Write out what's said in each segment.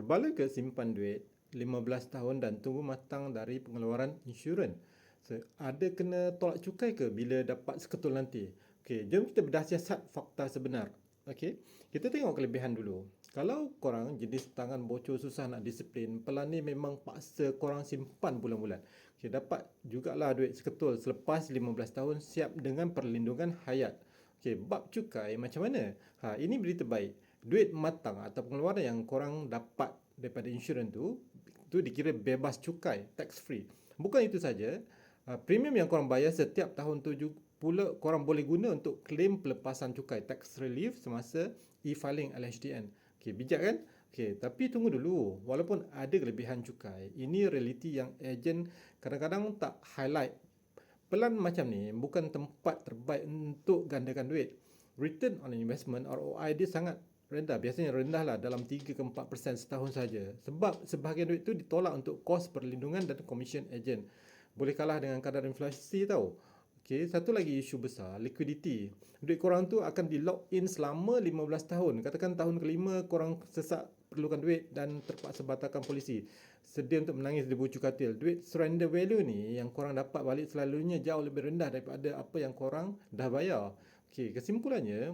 Berbala ke simpan duit 15 tahun dan tunggu matang dari pengeluaran insurans? Ada kena tolak cukai ke bila dapat seketul nanti? Okey, jom kita bedah siasat fakta sebenar. Okey, kita tengok kelebihan dulu. Kalau korang jenis tangan bocor susah nak disiplin, pelan ni memang paksa korang simpan bulan-bulan. Okey, dapat jugalah duit seketul selepas 15 tahun siap dengan perlindungan hayat. Okey, bab cukai macam mana? Ini berita baik. Duit matang atau pengeluaran yang korang dapat daripada insurans tu dikira bebas cukai, tax free. Bukan itu saja, premium yang korang bayar setiap tahun tu pula korang boleh guna untuk claim pelepasan cukai, tax relief semasa e-filing LHDN. Okey, bijak kan? Okey, tapi tunggu dulu. Walaupun ada kelebihan cukai, ini realiti yang ejen kadang-kadang tak highlight. Pelan macam ni bukan tempat terbaik untuk gandakan duit. Return on investment ROI dia sangat rendah. Biasanya rendah lah, dalam 3 ke 4% setahun saja. Sebab sebahagian duit tu ditolak untuk kos perlindungan dan commission agent. Boleh kalah dengan kadar inflasi tau. Okey, satu lagi isu besar, liquidity. Duit korang tu akan di lock in selama 15 tahun. Katakan tahun kelima korang sesak perlukan duit dan terpaksa batalkan polisi. Sedia untuk menangis di bucu katil. Duit surrender value ni yang korang dapat balik selalunya jauh lebih rendah daripada apa yang korang dah bayar. Okey, kesimpulannya,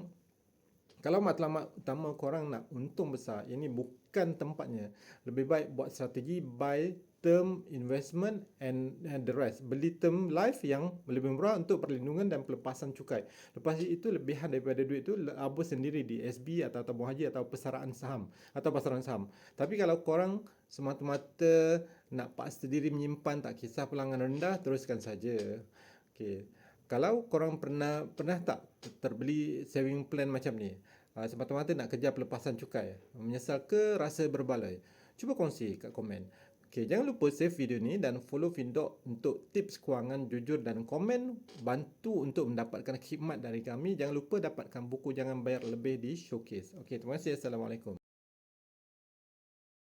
kalau matlamat utama korang nak untung besar, ini bukan tempatnya. Lebih baik buat strategi buy term investment and the rest. Beli term life yang lebih murah untuk perlindungan dan pelepasan cukai. Lepas itu lebihan daripada duit tu labur sendiri di SB atau tabung haji atau persaraan saham atau pasaran saham. Tapi kalau korang semata-mata nak paksa diri menyimpan, tak kisah pelangan rendah, teruskan saja. Okey. Kalau korang pernah tak terbeli saving plan macam ni, semata-mata nak kejar pelepasan cukai, menyesal ke rasa berbaloi? Cuba kongsi kat komen. Okey, jangan lupa save video ni dan follow Findoc untuk tips kewangan jujur dan komen bantu untuk mendapatkan khidmat dari kami. Jangan lupa dapatkan buku Jangan Bayar Lebih di Showcase. Okey, terima kasih. Assalamualaikum.